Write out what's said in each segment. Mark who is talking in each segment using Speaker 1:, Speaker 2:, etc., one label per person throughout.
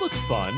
Speaker 1: looks fun.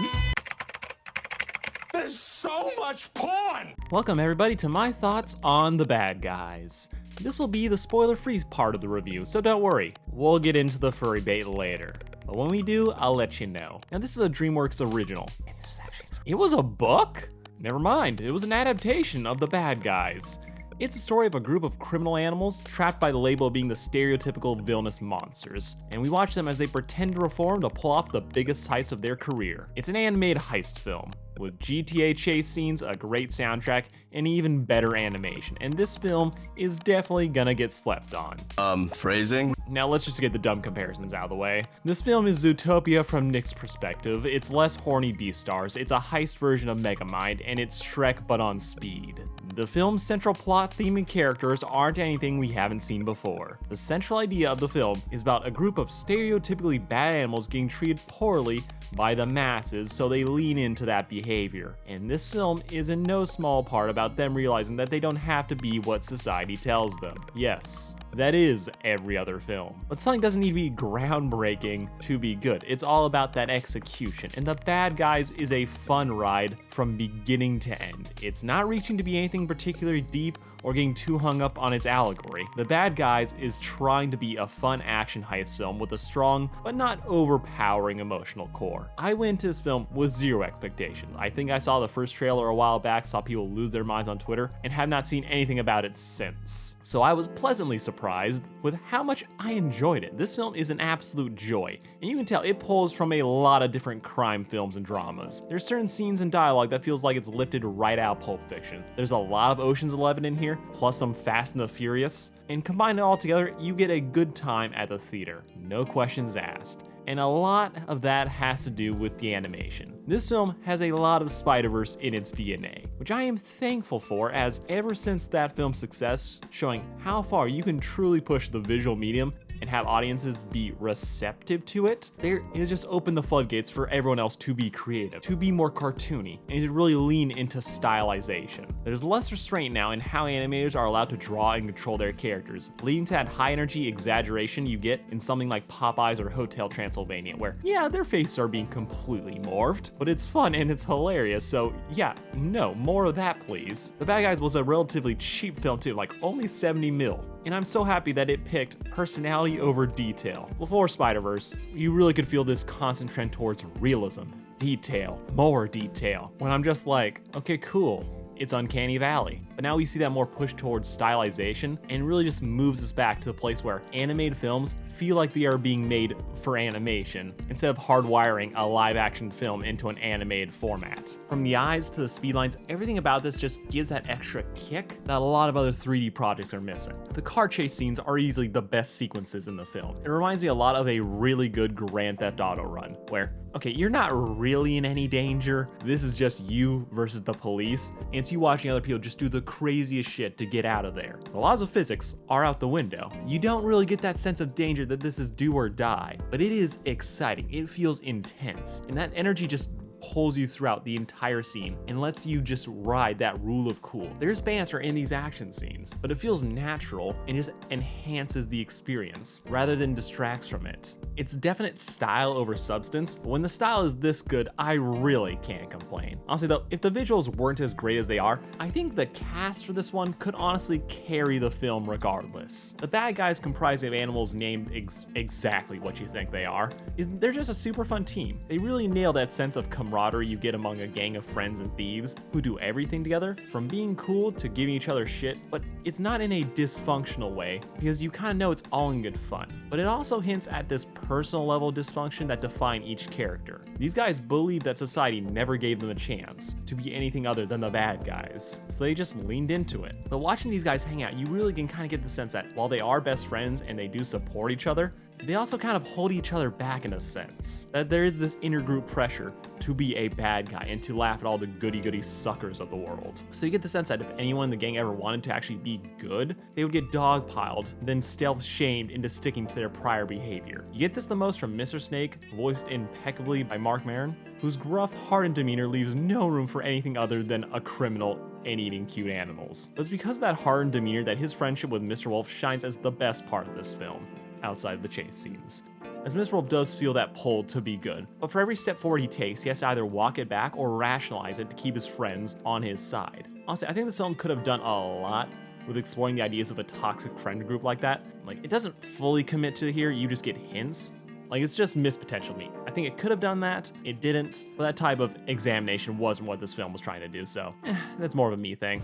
Speaker 2: There's so much porn!
Speaker 1: Welcome everybody to my thoughts on The Bad Guys. This will be the spoiler-free part of the review, so don't worry. We'll get into the furry bait later. But when we do, I'll let you know. Now this is a DreamWorks original. And this is actually... It was a book? Never mind, it was an adaptation of The Bad Guys. It's a story of a group of criminal animals trapped by the label of being the stereotypical villainous monsters, and we watch them as they pretend to reform to pull off the biggest heists of their career. It's an animated heist film, with GTA chase scenes, a great soundtrack, and even better animation, and this film is definitely gonna get slept on.
Speaker 2: Phrasing?
Speaker 1: Now let's just get the dumb comparisons out of the way. This film is Zootopia from Nick's perspective. It's less horny Beastars, it's a heist version of Megamind, and it's Shrek but on speed. The film's central plot, theme, and characters aren't anything we haven't seen before. The central idea of the film is about a group of stereotypically bad animals getting treated poorly by the masses, so they lean into that behavior. And this film is in no small part about them realizing that they don't have to be what society tells them. Yes, that is every other film. But something doesn't need to be groundbreaking to be good. It's all about that execution, and The Bad Guys is a fun ride from beginning to end. It's not reaching to be anything particularly deep or getting too hung up on its allegory. The Bad Guys is trying to be a fun action heist film with a strong but not overpowering emotional core. I went into this film with zero expectations. I think I saw the first trailer a while back, saw people lose their minds on Twitter, and have not seen anything about it since. So I was pleasantly surprised with how much I enjoyed it. This film is an absolute joy, and you can tell it pulls from a lot of different crime films and dramas. There's certain scenes and dialogue that feels like it's lifted right out of Pulp Fiction. There's a lot of Ocean's 11 in here, plus some Fast and the Furious, and combine it all together, you get a good time at the theater. No questions asked. And a lot of that has to do with the animation. This film has a lot of Spider-Verse in its DNA, which I am thankful for, as ever since that film's success, showing how far you can truly push the visual medium and have audiences be receptive to it, it has just opened the floodgates for everyone else to be creative, to be more cartoony, and to really lean into stylization. There's less restraint now in how animators are allowed to draw and control their characters, leading to that high energy exaggeration you get in something like Popeyes or Hotel Transylvania, where, yeah, their faces are being completely morphed, but it's fun and it's hilarious, so yeah, no, more of that please. The Bad Guys was a relatively cheap film too, like only 70 mil. And I'm so happy that it picked personality over detail. Before Spider-Verse, you really could feel this constant trend towards realism, detail, more detail, when I'm just like, okay, cool. It's Uncanny Valley. But now we see that more push towards stylization, and really just moves us back to the place where animated films feel like they are being made for animation, instead of hardwiring a live action film into an animated format. From the eyes to the speed lines, everything about this just gives that extra kick that a lot of other 3D projects are missing. The car chase scenes are easily the best sequences in the film. It reminds me a lot of a really good Grand Theft Auto run, where, okay, you're not really in any danger. This is just you versus the police, and it's you watching other people just do the craziest shit to get out of there. The laws of physics are out the window. You don't really get that sense of danger that this is do or die, but it is exciting. It feels intense, and that energy just pulls you throughout the entire scene and lets you just ride that rule of cool. There's banter in these action scenes, but it feels natural and just enhances the experience rather than distracts from it. It's definite style over substance, but when the style is this good, I really can't complain. Honestly though, if the visuals weren't as great as they are, I think the cast for this one could honestly carry the film regardless. The Bad Guys comprised of animals named exactly what you think they are. They're just a super fun team. They really nail that sense of camaraderie you get among a gang of friends and thieves who do everything together, from being cool to giving each other shit, but it's not in a dysfunctional way, because you kind of know it's all in good fun. But it also hints at this personal level dysfunction that define each character. These guys believe that society never gave them a chance to be anything other than the bad guys, so they just leaned into it. But watching these guys hang out, you really can kind of get the sense that while they are best friends and they do support each other, they also kind of hold each other back in a sense. That there is this intergroup pressure to be a bad guy and to laugh at all the goody-goody suckers of the world. So you get the sense that if anyone in the gang ever wanted to actually be good, they would get dogpiled, then stealth-shamed into sticking to their prior behavior. You get this the most from Mr. Snake, voiced impeccably by Mark Maron, whose gruff, hardened demeanor leaves no room for anything other than a criminal and eating cute animals. But it's because of that hardened demeanor that his friendship with Mr. Wolf shines as the best part of this film, outside of the chase scenes. as Mr. Wolf does feel that pull to be good. But for every step forward he takes, he has to either walk it back or rationalize it to keep his friends on his side. Honestly, I think this film could have done a lot with exploring the ideas of a toxic friend group like that. Like, it doesn't fully commit to here, you just get hints. Like, it's just missed potential to me. I think it could have done that, it didn't, but that type of examination wasn't what this film was trying to do, so that's more of a me thing.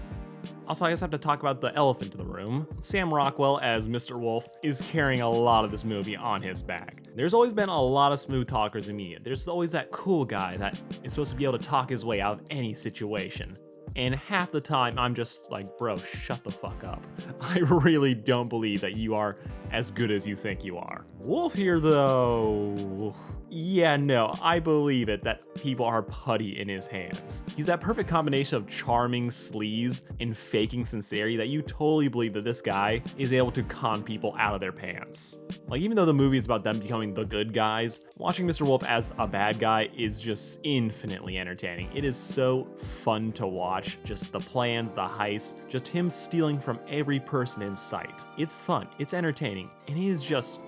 Speaker 1: Also, I guess I have to talk about the elephant in the room. Sam Rockwell as Mr. Wolf is carrying a lot of this movie on his back. There's always been a lot of smooth talkers in media. There's always that cool guy that is supposed to be able to talk his way out of any situation. And half the time, I'm just like, bro, shut the fuck up. I really don't believe that you are as good as you think you are. Wolf here, though, yeah, no, I believe it that people are putty in his hands. He's that perfect combination of charming sleaze and faking sincerity that you totally believe that this guy is able to con people out of their pants. Like, even though the movie is about them becoming the good guys, watching Mr. Wolf as a bad guy is just infinitely entertaining. It is so fun to watch, just the plans, the heists, just him stealing from every person in sight. It's fun, it's entertaining, and it's just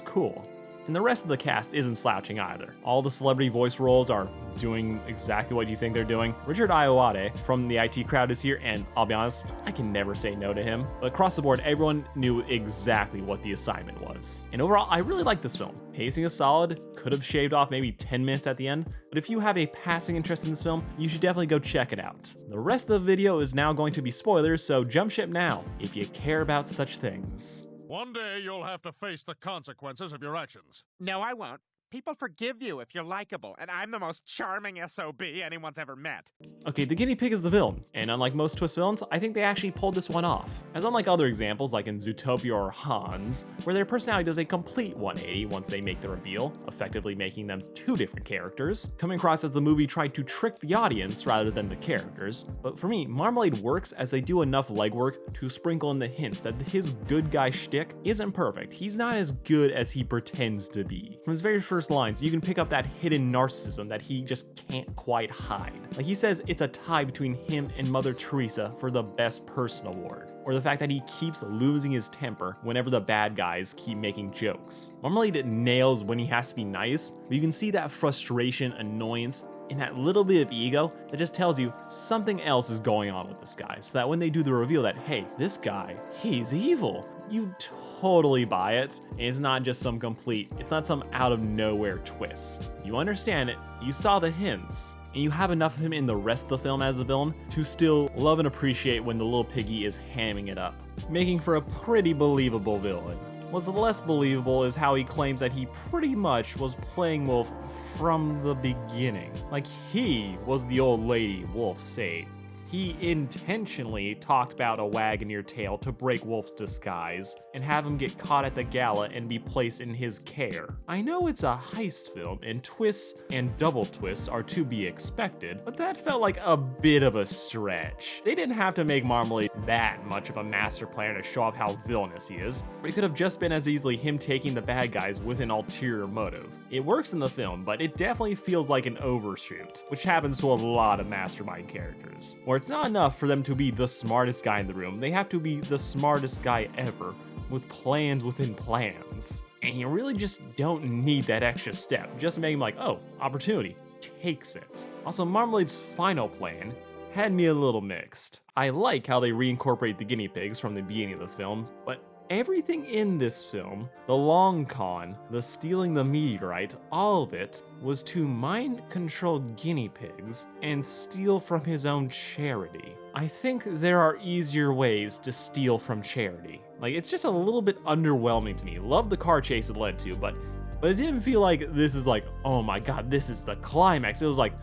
Speaker 1: cool. And the rest of the cast isn't slouching either. All the celebrity voice roles are doing exactly what you think they're doing. Richard Ayoade from the IT crowd is here, and I'll be honest, I can never say no to him. But across the board, everyone knew exactly what the assignment was. And overall, I really like this film. Pacing is solid, could have shaved off maybe 10 minutes at the end, but if you have a passing interest in this film, you should definitely go check it out. The rest of the video is now going to be spoilers, so jump ship now if you care about such things.
Speaker 3: One day you'll have to face the consequences of your actions.
Speaker 4: No, I won't. People forgive you if you're likable, and I'm the most charming SOB anyone's ever met.
Speaker 1: Okay, the guinea pig is the villain, and unlike most twist villains, I think they actually pulled this one off. As unlike other examples like in Zootopia or Hans, where their personality does a complete 180 once they make the reveal, effectively making them two different characters, coming across as the movie tried to trick the audience rather than the characters. But for me, Marmalade works as they do enough legwork to sprinkle in the hints that his good guy shtick isn't perfect. He's not as good as he pretends to be. From his very first lines, you can pick up that hidden narcissism that he just can't quite hide. Like, he says it's a tie between him and Mother Teresa for the best person award, or the fact that he keeps losing his temper whenever the bad guys keep making jokes. Marmalade nails when he has to be nice, but you can see that frustration, annoyance, and that little bit of ego that just tells you something else is going on with this guy, so that when they do the reveal that, hey, this guy, he's evil, you totally buy it, and it's not just it's not some out of nowhere twist. You understand it, you saw the hints, and you have enough of him in the rest of the film as a villain to still love and appreciate when the little piggy is hamming it up, making for a pretty believable villain. What's less believable is how he claims that he pretty much was playing Wolf from the beginning. Like, he was the old lady Wolf saved. He intentionally talked about a wag in your tail to break Wolf's disguise and have him get caught at the gala and be placed in his care. I know it's a heist film and twists and double twists are to be expected, but that felt like a bit of a stretch. They didn't have to make Marmalade that much of a master plan to show off how villainous he is. It could have just been as easily him taking the bad guys with an ulterior motive. It works in the film, but it definitely feels like an overshoot, which happens to a lot of mastermind characters. It's not enough for them to be the smartest guy in the room, they have to be the smartest guy ever, with plans within plans. And you really just don't need that extra step, just make him like, oh, opportunity, takes it. Also, Marmalade's final plan had me a little mixed. I like how they reincorporate the guinea pigs from the beginning of the film, but everything in this film, the long con, the stealing the meteorite, all of it was to mind-control guinea pigs and steal from his own charity. I think there are easier ways to steal from charity. Like, it's just a little bit underwhelming to me. Love the car chase it led to, but it didn't feel like this is like, oh my god, this is the climax. It was like,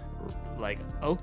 Speaker 1: oh,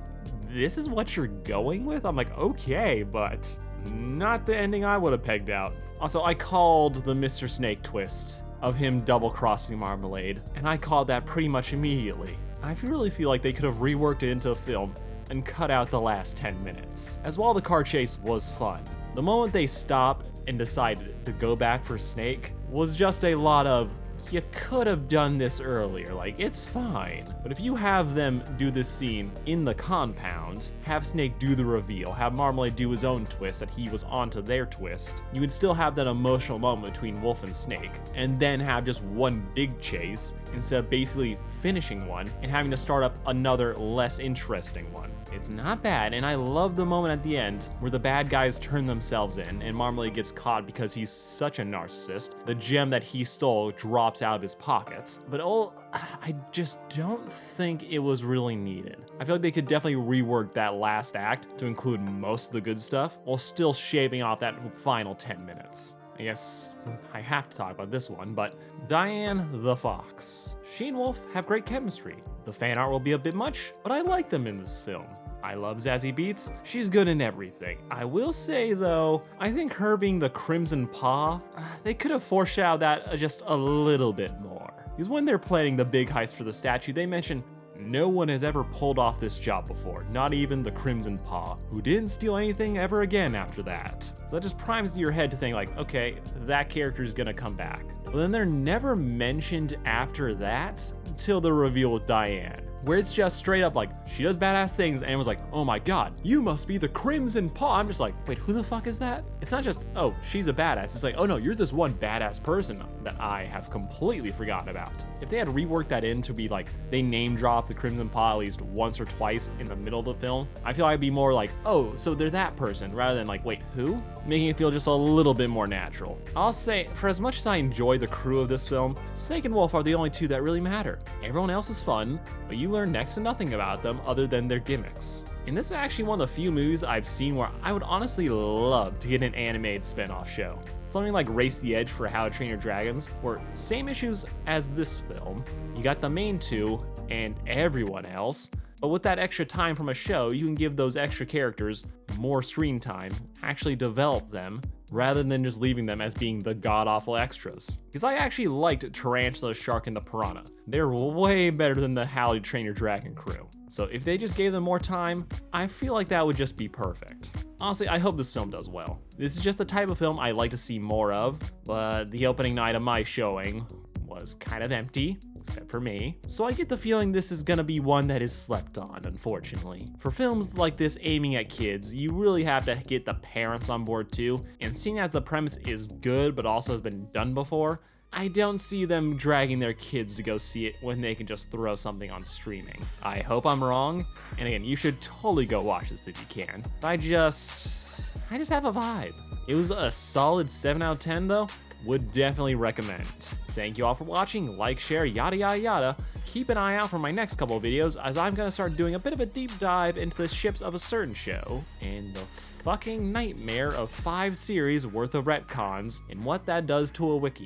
Speaker 1: this is what you're going with? I'm like, okay, but not the ending I would have pegged out. Also, I called the Mr. Snake twist of him double-crossing Marmalade, and I called that pretty much immediately. I really feel like they could have reworked it into a film and cut out the last 10 minutes. As while the car chase was fun, the moment they stopped and decided to go back for Snake was just a lot of you could have done this earlier, like, it's fine. But if you have them do this scene in the compound, have Snake do the reveal, have Marmalade do his own twist that he was onto their twist, you would still have that emotional moment between Wolf and Snake, and then have just one big chase instead of basically finishing one and having to start up another less interesting one. It's not bad, and I love the moment at the end where the bad guys turn themselves in and Marmalade gets caught because he's such a narcissist. The gem that he stole drops out of his pocket. But I just don't think it was really needed. I feel like they could definitely rework that last act to include most of the good stuff while still shaving off that final 10 minutes. I guess I have to talk about this one, but Diane the Fox. She and Wolf have great chemistry. The fan art will be a bit much, but I like them in this film. I love Zazie Beetz. She's good in everything. I will say though, I think her being the Crimson Paw, they could have foreshadowed that just a little bit more. Because when they're planning the big heist for the statue, they mention no one has ever pulled off this job before, not even the Crimson Paw, who didn't steal anything ever again after that. So that just primes your head to think like, okay, that character's gonna come back. But then they're never mentioned after that until the reveal with Diane, where it's just straight up like, she does badass things and was like, oh my god, you must be the Crimson Paw. I'm just like, wait, who the fuck is that? It's not just, oh, she's a badass. It's like, oh no, you're this one badass person that I have completely forgotten about. If they had reworked that in to be like, they name drop the Crimson Paw at least once or twice in the middle of the film, I feel like I'd be more like, oh, so they're that person, rather than like, wait, who? Making it feel just a little bit more natural. I'll say, for as much as I enjoy the crew of this film, Snake and Wolf are the only two that really matter. Everyone else is fun, but you learn next to nothing about them other than their gimmicks. And this is actually one of the few movies I've seen where I would honestly love to get an animated spin-off show. Something like Race the Edge for How to Train Your Dragons, where same issues as this film, you got the main two and everyone else, but with that extra time from a show, you can give those extra characters more screen time, actually develop them, rather than just leaving them as being the god-awful extras. Because I actually liked Tarantula, Shark, and the Piranha. They're way better than the How to Train Your Dragon crew. So if they just gave them more time, I feel like that would just be perfect. Honestly, I hope this film does well. This is just the type of film I like to see more of, but the opening night of my showing was kind of empty, except for me. So I get the feeling this is gonna be one that is slept on, unfortunately. For films like this aiming at kids, you really have to get the parents on board too, and seeing as the premise is good but also has been done before, I don't see them dragging their kids to go see it when they can just throw something on streaming. I hope I'm wrong, and again, you should totally go watch this if you can. But I just have a vibe. It was a solid 7 out of 10 though. Would definitely recommend. Thank you all for watching, like, share, yada yada yada. Keep an eye out for my next couple of videos as I'm gonna start doing a bit of a deep dive into the ships of a certain show and the fucking nightmare of 5 series worth of retcons and what that does to a wiki.